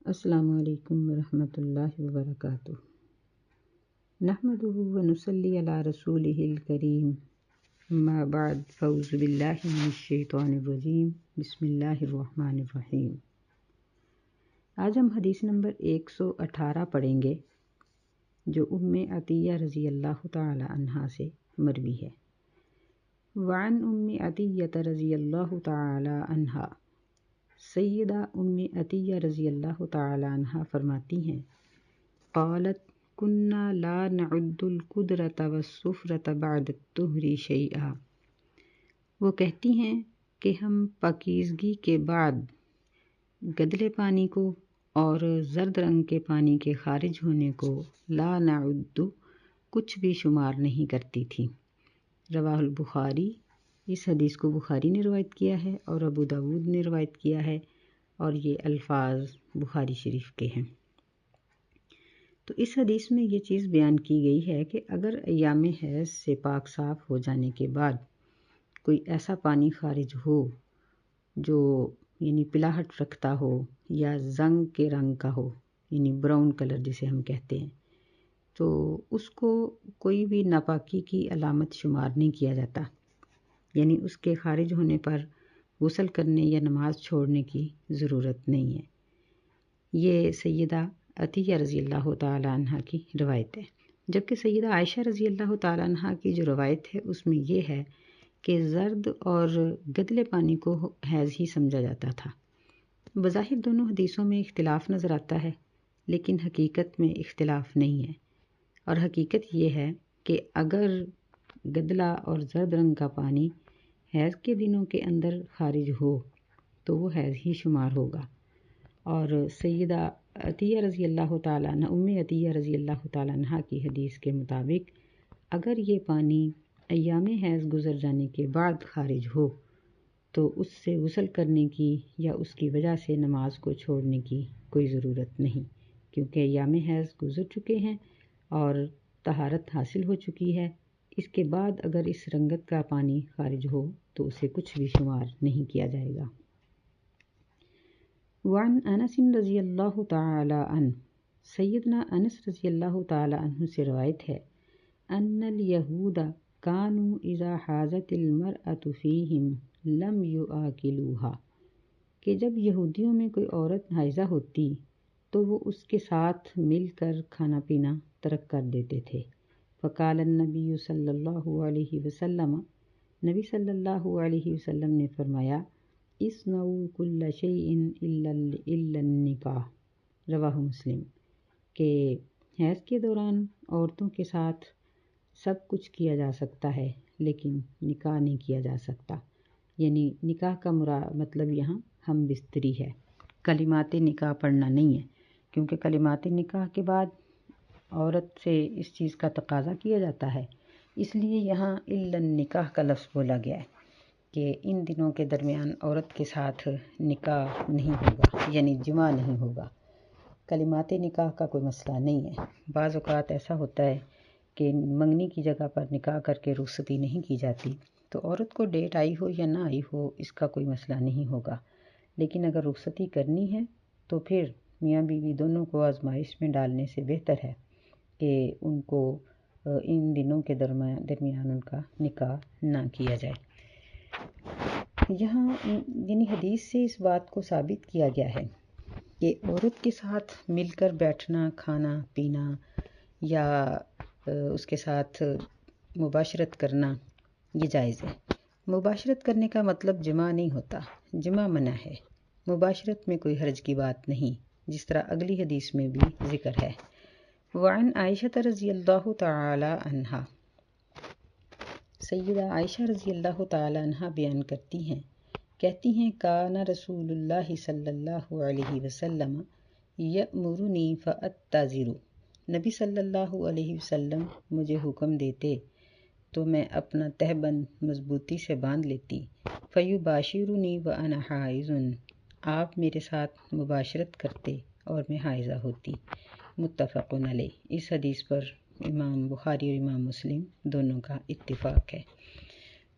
السلام علیکم ورحمۃ اللہ وبرکاتہ۔ نحمدہ ونصلی علی رسولہ الکریم، اما بعد، فاعوذ باللہ من الشیطان الرجیم، بسم اللہ الرحمن الرحیم۔ آج ہم حدیث نمبر 118 پڑھیں گے جو ام عطیہ رضی اللہ تعالی عنہا سے مروی ہے۔ وعن ام عطیہ رضی اللہ تعالی عنہا، سیدہ ام عطیہ رضی اللہ تعالی عنہا فرماتی ہیں، قالت کنا لا نعد القدرۃ والسفرۃ بعد الطہر شیئا، وہ کہتی ہیں کہ ہم پاکیزگی کے بعد گدلے پانی کو اور زرد رنگ کے پانی کے خارج ہونے کو لا نعد کچھ بھی شمار نہیں کرتی تھی۔ رواہ البخاری، اس حدیث کو بخاری نے روایت کیا ہے اور ابو داود نے روایت کیا ہے، اور یہ الفاظ بخاری شریف کے ہیں۔ تو اس حدیث میں یہ چیز بیان کی گئی ہے کہ اگر ایام حیض سے پاک صاف ہو جانے کے بعد کوئی ایسا پانی خارج ہو جو یعنی پلاہٹ رکھتا ہو یا زنگ کے رنگ کا ہو، یعنی براؤن کلر جسے ہم کہتے ہیں، تو اس کو کوئی بھی ناپاکی کی علامت شمار نہیں کیا جاتا، یعنی اس کے خارج ہونے پر غسل کرنے یا نماز چھوڑنے کی ضرورت نہیں ہے۔ یہ سیدہ عطیہ رضی اللہ تعالی عنہ کی روایت ہے، جبکہ سیدہ عائشہ رضی اللہ تعالی عنہ کی جو روایت ہے اس میں یہ ہے کہ زرد اور گدلے پانی کو حیض ہی سمجھا جاتا تھا۔ بظاہر دونوں حدیثوں میں اختلاف نظر آتا ہے، لیکن حقیقت میں اختلاف نہیں ہے، اور حقیقت یہ ہے کہ اگر گدلا اور زرد رنگ کا پانی حیض کے دنوں کے اندر خارج ہو تو وہ حیض ہی شمار ہوگا۔ اور سیدہ عطیہ رضی اللہ تعالیٰ عنہ، ام عطیہ رضی اللہ تعالیٰ عنہ کی حدیث کے مطابق اگر یہ پانی ایام حیض گزر جانے کے بعد خارج ہو تو اس سے غسل کرنے کی یا اس کی وجہ سے نماز کو چھوڑنے کی کوئی ضرورت نہیں، کیونکہ ایام حیض گزر چکے ہیں اور طہارت حاصل ہو چکی ہے۔ اس کے بعد اگر اس رنگت کا پانی خارج ہو تو اسے کچھ بھی شمار نہیں کیا جائے گا۔ وعن انس رضی اللہ تعالی عنہ، سیدنا انس رضی اللہ تعالی عنہ سے روایت ہے، ان الیہود کانوا اذا حاضت المرأة فیہم لم یؤکلوها، کہ جب یہودیوں میں کوئی عورت حائضہ ہوتی تو وہ اس کے ساتھ مل کر کھانا پینا ترک کر دیتے تھے۔ فقال النبی صلی اللہ علیہ وسلم، نبی صلی اللہ علیہ وسلم نے فرمایا، اصنعوا کل شیء الا النکاح، رواہ مسلم، کہ حیض کے دوران عورتوں کے ساتھ سب کچھ کیا جا سکتا ہے لیکن نکاح نہیں کیا جا سکتا، یعنی نکاح کا مطلب یہاں ہم بستری ہے، کلمات نکاح پڑھنا نہیں ہے، کیونکہ کلمات نکاح کے بعد عورت سے اس چیز کا تقاضا کیا جاتا ہے، اس لیے یہاں الا النکاح کا لفظ بولا گیا ہے کہ ان دنوں کے درمیان عورت کے ساتھ نکاح نہیں ہوگا، یعنی جماع نہیں ہوگا۔ کلمات نکاح کا کوئی مسئلہ نہیں ہے۔ بعض اوقات ایسا ہوتا ہے کہ منگنی کی جگہ پر نکاح کر کے رخصتی نہیں کی جاتی، تو عورت کو ڈیٹ آئی ہو یا نہ آئی ہو اس کا کوئی مسئلہ نہیں ہوگا، لیکن اگر رخصتی کرنی ہے تو پھر میاں بیوی دونوں کو آزمائش میں ڈالنے سے بہتر ہے کہ ان کو ان دنوں کے درمیان ان کا نکاح نہ کیا جائے۔ یہاں یعنی حدیث سے اس بات کو ثابت کیا گیا ہے کہ عورت کے ساتھ مل کر بیٹھنا، کھانا پینا یا اس کے ساتھ مباشرت کرنا یہ جائز ہے۔ مباشرت کرنے کا مطلب جماع نہیں ہوتا، جماع منع ہے، مباشرت میں کوئی حرج کی بات نہیں، جس طرح اگلی حدیث میں بھی ذکر ہے۔ وعن عائشہ رضی اللہ تعالی عنہا، سیدہ عائشہ رضی اللہ تعالی عنہ بیان کرتی ہیں، کہتی ہیں، کان رسول اللہ صلی اللہ علیہ وسلم یأمرنی فأتذر، نبی صلی اللہ علیہ وسلم مجھے حکم دیتے تو میں اپنا تہبند مضبوطی سے باندھ لیتی، فیباشرنی وانا حائض، آپ میرے ساتھ مباشرت کرتے اور میں حائضہ ہوتی۔ متفق علیہ، اس حدیث پر امام بخاری اور امام مسلم دونوں کا اتفاق ہے۔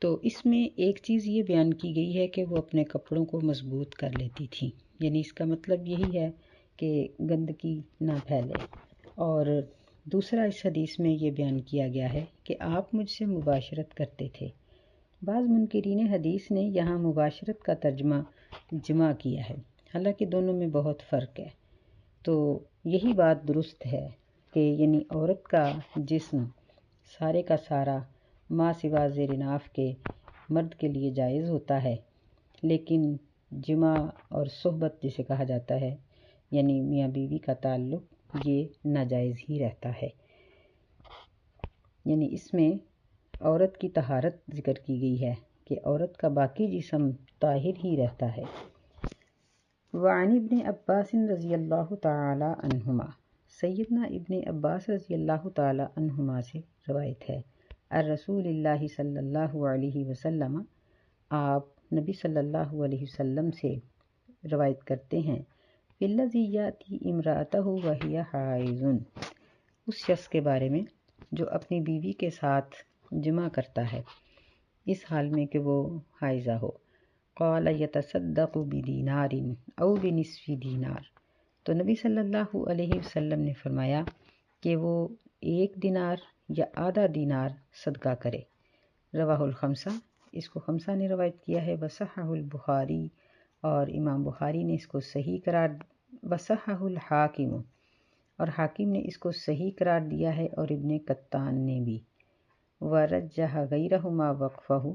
تو اس میں ایک چیز یہ بیان کی گئی ہے کہ وہ اپنے کپڑوں کو مضبوط کر لیتی تھی، یعنی اس کا مطلب یہی ہے کہ گندگی نہ پھیلے۔ اور دوسرا اس حدیث میں یہ بیان کیا گیا ہے کہ آپ مجھ سے مباشرت کرتے تھے۔ بعض منکرین حدیث نے یہاں مباشرت کا ترجمہ جماع کیا ہے، حالانکہ دونوں میں بہت فرق ہے۔ تو یہی بات درست ہے کہ یعنی عورت کا جسم سارے کا سارا ما سوا زیر ناف کے مرد کے لیے جائز ہوتا ہے، لیکن جماع اور صحبت جسے کہا جاتا ہے یعنی میاں بیوی کا تعلق یہ ناجائز ہی رہتا ہے۔ یعنی اس میں عورت کی طہارت ذکر کی گئی ہے کہ عورت کا باقی جسم طاہر ہی رہتا ہے۔ وعن ابن عباس رضی اللہ تعالی عنہما، سیدنا ابن عباس رضی اللہ تعالی عنہما سے روایت ہے، الرسول اللہ صلی اللہ علیہ وسلم، آپ نبی صلی اللہ علیہ وسلم سے روایت کرتے ہیں، الذی یاتی امرأتہ وہی حائض، اس شخص کے بارے میں جو اپنی بیوی کے ساتھ جمع کرتا ہے اس حال میں کہ وہ حائضہ ہو، قال یتصدق بدینار او بنصف دینار، تو نبی صلی اللہ علیہ وسلم نے فرمایا کہ وہ 1 دینار یا آدھا دینار صدقہ کرے۔ رواہ الخمسہ، اس کو خمسہ نے روایت کیا ہے، وصححہ البخاری، اور امام بخاری نے اس کو صحیح قرار، وصححہ الحاکم، اور حاکم نے اس کو صحیح قرار دیا ہے، اور ابن قطان نے بھی، ورجح غیرہما وقفہ،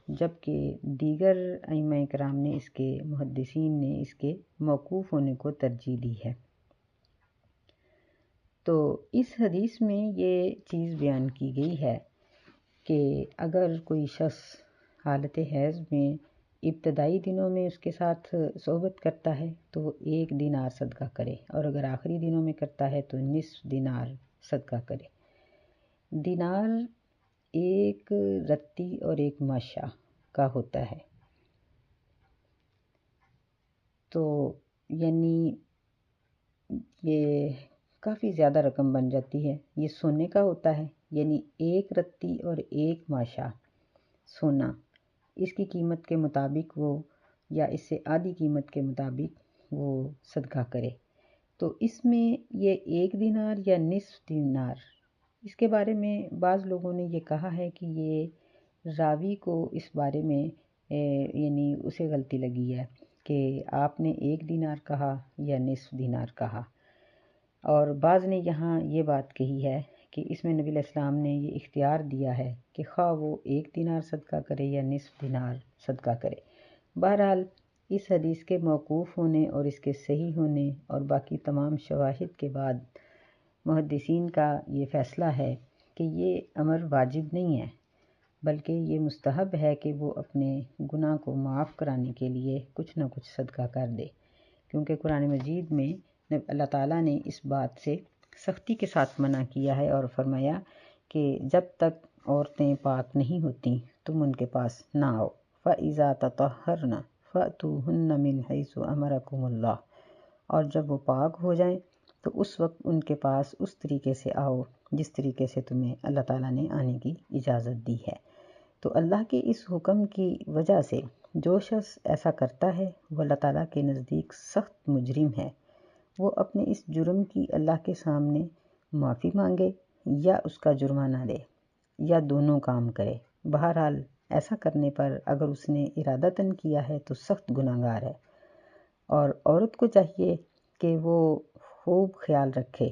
جبکہ دیگر ائمہ کرام نے اس کے محدثین نے اس کے موقوف ہونے کو ترجیح دی ہے۔ تو اس حدیث میں یہ چیز بیان کی گئی ہے کہ اگر کوئی شخص حالت حیض میں ابتدائی دنوں میں اس کے ساتھ صحبت کرتا ہے تو وہ 1 دینار صدقہ کرے، اور اگر آخری دنوں میں کرتا ہے تو نصف دینار صدقہ کرے۔ دینار 1 رتی اور 1 ماشا کا ہوتا ہے، تو یعنی یہ کافی زیادہ رقم بن جاتی ہے۔ یہ سونے کا ہوتا ہے، یعنی 1 رتی اور 1 ماشا سونا، اس کی قیمت کے مطابق وہ یا اس سے آدھی قیمت کے مطابق وہ صدقہ کرے۔ تو اس میں یہ 1 دینار یا نصف دینار، اس کے بارے میں بعض لوگوں نے یہ کہا ہے کہ یہ راوی کو اس بارے میں یعنی اسے غلطی لگی ہے کہ آپ نے 1 دینار کہا یا نصف دینار کہا، اور بعض نے یہاں یہ بات کہی ہے کہ اس میں نبی علیہ السلام نے یہ اختیار دیا ہے کہ خواہ وہ 1 دینار صدقہ کرے یا نصف دینار صدقہ کرے۔ بہرحال اس حدیث کے موقوف ہونے اور اس کے صحیح ہونے اور باقی تمام شواہد کے بعد محدثین کا یہ فیصلہ ہے کہ یہ امر واجب نہیں ہے، بلکہ یہ مستحب ہے کہ وہ اپنے گناہ کو معاف کرانے کے لیے کچھ نہ کچھ صدقہ کر دے، کیونکہ قرآن مجید میں اللہ تعالیٰ نے اس بات سے سختی کے ساتھ منع کیا ہے اور فرمایا کہ جب تک عورتیں پاک نہیں ہوتیں تم ان کے پاس نہ آؤ، فَإِذَا تَطَهَّرْنَ فَأْتُوهُنَّ مِنْ حَيْثُ أَمَرَكُمُ اللَّهُ، اور جب وہ پاک ہو جائیں تو اس وقت ان کے پاس اس طریقے سے آؤ جس طریقے سے تمہیں اللہ تعالیٰ نے آنے کی اجازت دی ہے۔ تو اللہ کے اس حکم کی وجہ سے جو شخص ایسا کرتا ہے وہ اللہ تعالیٰ کے نزدیک سخت مجرم ہے۔ وہ اپنے اس جرم کی اللہ کے سامنے معافی مانگے یا اس کا جرمانہ دے یا دونوں کام کرے۔ بہرحال ایسا کرنے پر اگر اس نے ارادتاً کیا ہے تو سخت گناہ گار ہے، اور عورت کو چاہیے کہ وہ خوب خیال رکھے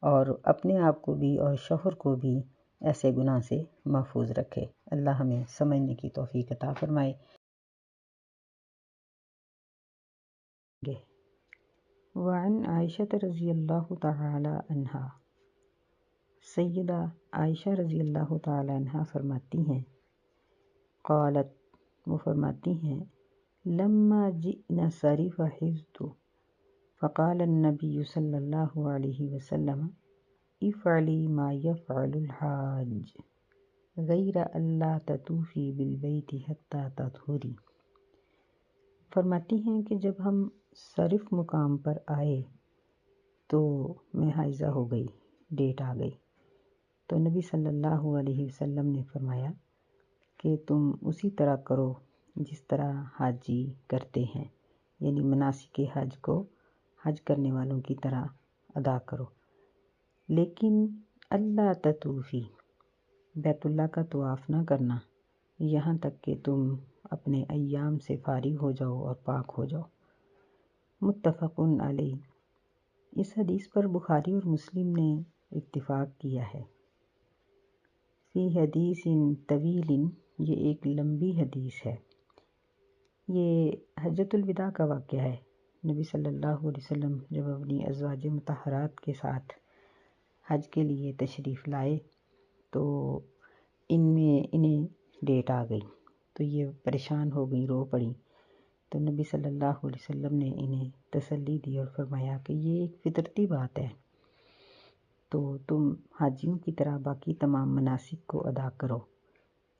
اور اپنے آپ کو بھی اور شوہر کو بھی ایسے گناہ سے محفوظ رکھے۔ اللہ ہمیں سمجھنے کی توفیق عطا فرمائے۔ وعن عائشہ رضی اللہ تعالی عنہا، سیدہ عائشہ رضی اللہ تعالی عنہا فرماتی ہیں، قالت، وہ فرماتی ہیں، لما جئنا صریف حفظت فقال النبی صلی اللہ علیہ وسلم افعلی ما یفعل الحاج غیر اللہ تطوفی بالبیت حتی تطہری۔ فرماتی ہیں کہ جب ہم صرف مقام پر آئے تو میں حائضہ ہو گئی، ڈیٹ آ گئی، تو نبی صلی اللہ علیہ وسلم نے فرمایا کہ تم اسی طرح کرو جس طرح حاجی کرتے ہیں، یعنی مناسک حج کو حج کرنے والوں کی طرح ادا کرو، لیکن اللہ تطوفی، بیت اللہ کا طواف نہ کرنا یہاں تک کہ تم اپنے ایام سے فارغ ہو جاؤ اور پاک ہو جاؤ۔ متفق علیہ۔ اس حدیث پر بخاری اور مسلم نے اتفاق کیا ہے۔ فی حدیث طویل، یہ ایک لمبی حدیث ہے۔ یہ حجۃ الوداع کا واقعہ ہے۔ نبی صلی اللہ علیہ وسلم جب اپنی ازواج مطہرات کے ساتھ حج کے لیے تشریف لائے تو انہیں ڈیٹ آ گئی، تو یہ پریشان ہو گئی، رو پڑیں۔ تو نبی صلی اللہ علیہ وسلم نے انہیں تسلی دی اور فرمایا کہ یہ ایک فطرتی بات ہے، تو تم حاجیوں کی طرح باقی تمام مناسک کو ادا کرو،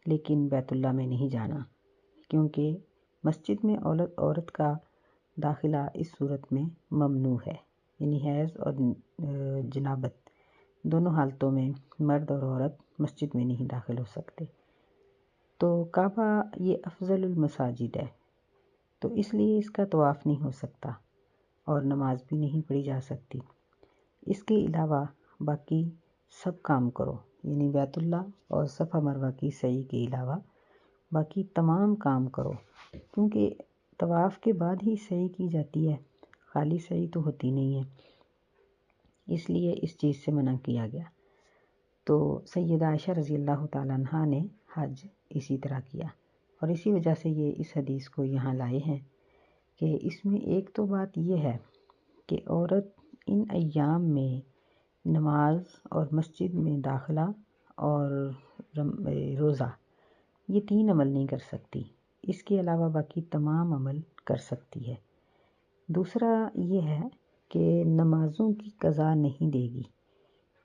لیکن بیت اللہ میں نہیں جانا، کیونکہ مسجد میں عورت کا داخلہ اس صورت میں ممنوع ہے، یعنی حیض اور جنابت دونوں حالتوں میں مرد اور عورت مسجد میں نہیں داخل ہو سکتے۔ تو کعبہ یہ افضل المساجد ہے، تو اس لیے اس کا طواف نہیں ہو سکتا اور نماز بھی نہیں پڑھی جا سکتی۔ اس کے علاوہ باقی سب کام کرو، یعنی بیت اللہ اور صفا مروہ کی سعی کے علاوہ باقی تمام کام کرو، کیونکہ طواف کے بعد ہی سعی کی جاتی ہے، خالی سعی تو ہوتی نہیں ہے، اس لیے اس چیز سے منع کیا گیا۔ تو سیدہ عائشہ رضی اللہ تعالیٰ عنہ نے حج اسی طرح کیا، اور اسی وجہ سے یہ اس حدیث کو یہاں لائے ہیں کہ اس میں ایک تو بات یہ ہے کہ عورت ان ایام میں نماز اور مسجد میں داخلہ اور روزہ یہ 3 عمل نہیں کر سکتی، اس کے علاوہ باقی تمام عمل کر سکتی ہے۔ دوسرا یہ ہے کہ نمازوں کی قضا نہیں دے گی،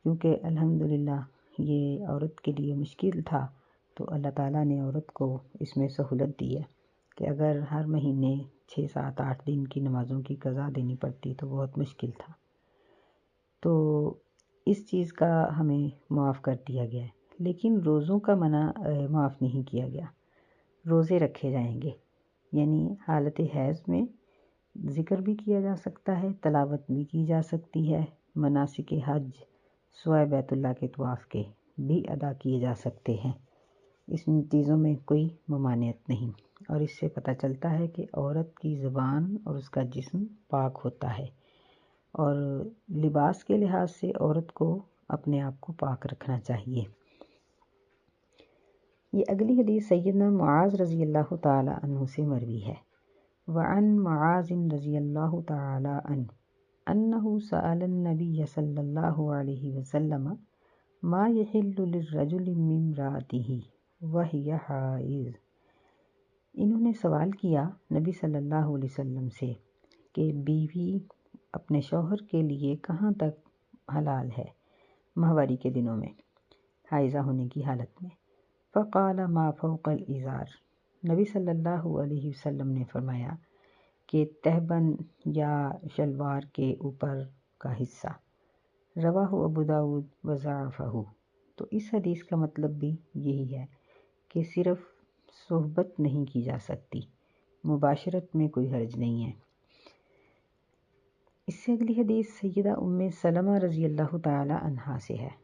کیونکہ الحمدللہ یہ عورت کے لیے مشکل تھا، تو اللہ تعالیٰ نے عورت کو اس میں سہولت دی ہے کہ اگر ہر مہینے 6، 7، 8 دن کی نمازوں کی قضا دینی پڑتی تو بہت مشکل تھا، تو اس چیز کا ہمیں معاف کر دیا گیا ہے۔ لیکن روزوں کا منع معاف نہیں کیا گیا، روزے رکھے جائیں گے، یعنی حالت حیض میں ذکر بھی کیا جا سکتا ہے، تلاوت بھی کی جا سکتی ہے، مناسک حج سوائے بیت اللہ کے طواف کے بھی ادا کیے جا سکتے ہیں، اس چیزوں میں کوئی ممانعت نہیں، اور اس سے پتہ چلتا ہے کہ عورت کی زبان اور اس کا جسم پاک ہوتا ہے، اور لباس کے لحاظ سے عورت کو اپنے آپ کو پاک رکھنا چاہیے۔ یہ اگلی حدیث سیدنا معاذ رضی اللہ تعالی عنہ سے مروی ہے۔ وعن معاذ رضی اللہ تعالی عنہ انہ سأل النبی صلی اللہ علیہ وسلم ما یحل للرجل من امرأته وہی حائض۔ انہوں نے سوال کیا نبی صلی اللہ علیہ وسلم سے کہ بیوی اپنے شوہر کے لیے کہاں تک حلال ہے ماہواری کے دنوں میں، حائضہ ہونے کی حالت میں۔ فقال ما فوق الازار، نبی صلی اللہ علیہ وسلم نے فرمایا کہ تہبند یا شلوار کے اوپر کا حصہ۔ رواہ ابو داود وضعفہ۔ تو اس حدیث کا مطلب بھی یہی ہے کہ صرف صحبت نہیں کی جا سکتی، مباشرت میں کوئی حرج نہیں ہے۔ اس سے اگلی حدیث سیدہ ام سلمہ رضی اللہ تعالی عنہا سے ہے۔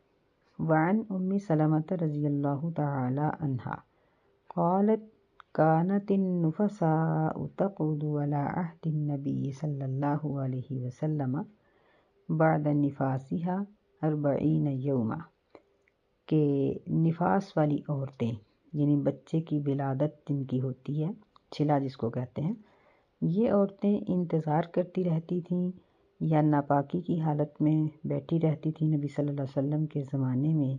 وعن ام سلمہ رضی اللہ تعالی عنہا قالت كانت النفساء تقعد على عهد النبي صلی اللہ علیہ وسلم بعد نفاسها 40 یوما، کہ نفاس والی عورتیں یعنی بچے کی ولادت جن کی ہوتی ہے، چھلا جس کو کہتے ہیں، یہ عورتیں انتظار کرتی رہتی تھیں یا ناپاکی کی حالت میں بیٹھی رہتی تھیں نبی صلی اللہ علیہ وسلم کے زمانے میں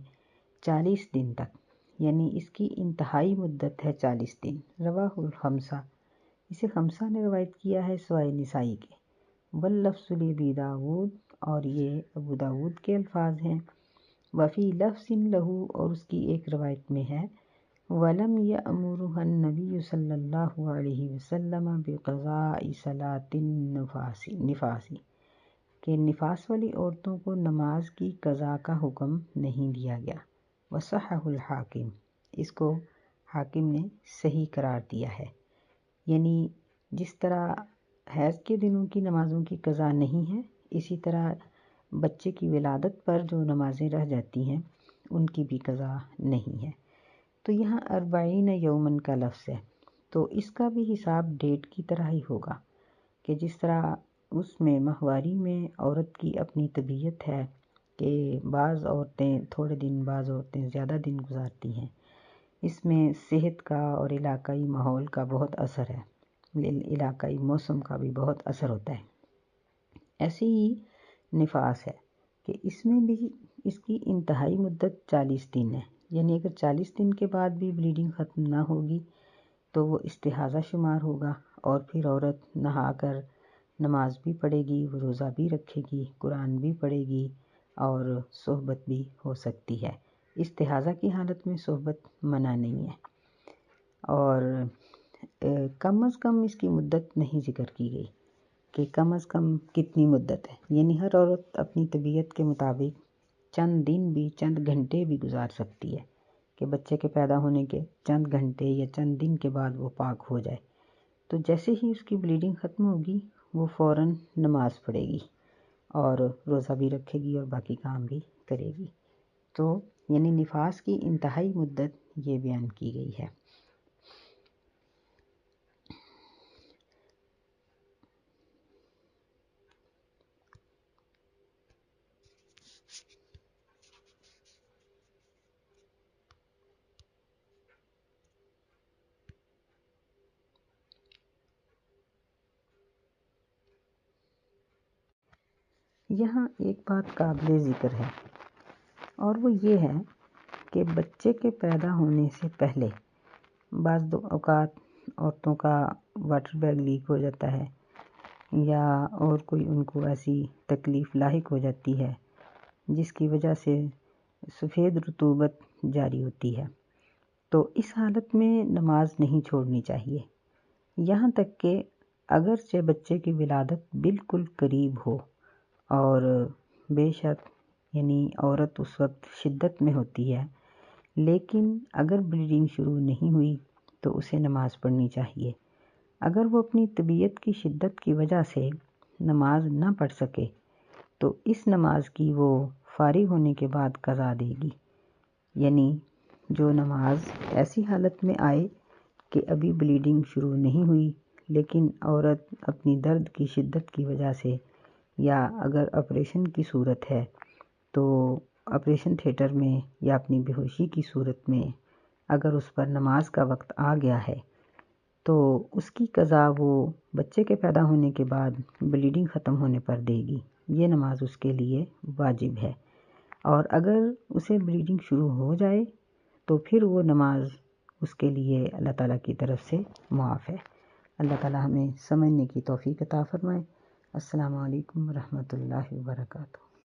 40 دن تک، یعنی اس کی انتہائی مدت ہے 40 دن۔ رواہ الخمسہ، اسے خمسہ نے روایت کیا ہے سوائے نسائی کے۔ واللفظ لابی داود، اور یہ ابو داود کے الفاظ ہیں۔ وفی لفظ لہو، اور اس کی ایک روایت میں ہے وَلَمْ يَأْمُرْهَا النَّبِيُّ صلی اللہ علیہ وسلم بِقَضَاءِ صَلَاةِ النِّفَاسِ، کہ نفاس والی عورتوں کو نماز کی قضا کا حکم نہیں دیا گیا۔ وصححہ الحاکم، اس کو حاکم نے صحیح قرار دیا ہے، یعنی جس طرح حیض کے دنوں کی نمازوں کی قضا نہیں ہے، اسی طرح بچے کی ولادت پر جو نمازیں رہ جاتی ہیں ان کی بھی قضا نہیں ہے۔ تو یہاں 40 یومن کا لفظ ہے، تو اس کا بھی حساب ڈیٹ کی طرح ہی ہوگا کہ جس طرح اس میں ماہواری میں عورت کی اپنی طبیعت ہے کہ بعض عورتیں تھوڑے دن، بعض عورتیں زیادہ دن گزارتی ہیں، اس میں صحت کا اور علاقائی ماحول کا بہت اثر ہے، علاقائی موسم کا بھی بہت اثر ہوتا ہے۔ ایسے ہی نفاس ہے کہ اس میں بھی اس کی انتہائی مدت 40 دن ہے، یعنی اگر 40 دن کے بعد بھی بلیڈنگ ختم نہ ہوگی تو وہ استحاضہ شمار ہوگا، اور پھر عورت نہا کر نماز بھی پڑھے گی، روزہ بھی رکھے گی، قرآن بھی پڑھے گی اور صحبت بھی ہو سکتی ہے۔ استحاضہ کی حالت میں صحبت منع نہیں ہے، اور کم از کم اس کی مدت نہیں ذکر کی گئی کہ کم از کم کتنی مدت ہے، یعنی ہر عورت اپنی طبیعت کے مطابق چند دن بھی، چند گھنٹے بھی گزار سکتی ہے کہ بچے کے پیدا ہونے کے چند گھنٹے یا چند دن کے بعد وہ پاک ہو جائے۔ تو جیسے ہی اس کی بلیڈنگ ختم ہوگی وہ فوراً نماز پڑھے گی اور روزہ بھی رکھے گی اور باقی کام بھی کرے گی۔ تو یعنی نفاس کی انتہائی مدت یہ بیان کی گئی ہے۔ یہاں ایک بات قابل ذکر ہے، اور وہ یہ ہے کہ بچے کے پیدا ہونے سے پہلے بعض اوقات عورتوں کا واٹر بیگ لیک ہو جاتا ہے یا اور کوئی ان کو ایسی تکلیف لاحق ہو جاتی ہے جس کی وجہ سے سفید رطوبت جاری ہوتی ہے، تو اس حالت میں نماز نہیں چھوڑنی چاہیے، یہاں تک کہ اگرچہ بچے کی ولادت بالکل قریب ہو اور بے شک یعنی عورت اس وقت شدت میں ہوتی ہے، لیکن اگر بلیڈنگ شروع نہیں ہوئی تو اسے نماز پڑھنی چاہیے۔ اگر وہ اپنی طبیعت کی شدت کی وجہ سے نماز نہ پڑھ سکے تو اس نماز کی وہ فارغ ہونے کے بعد قضا دے گی، یعنی جو نماز ایسی حالت میں آئے کہ ابھی بلیڈنگ شروع نہیں ہوئی لیکن عورت اپنی درد کی شدت کی وجہ سے یا اگر آپریشن کی صورت ہے تو آپریشن تھیٹر میں یا اپنی بے ہوشی کی صورت میں اگر اس پر نماز کا وقت آ گیا ہے تو اس کی قضا وہ بچے کے پیدا ہونے کے بعد بلیڈنگ ختم ہونے پر دے گی، یہ نماز اس کے لیے واجب ہے۔ اور اگر اسے بلیڈنگ شروع ہو جائے تو پھر وہ نماز اس کے لیے اللہ تعالیٰ کی طرف سے معاف ہے۔ اللہ تعالیٰ ہمیں سمجھنے کی توفیق عطا فرمائے۔ السلام علیکم ورحمۃ اللہ وبرکاتہ۔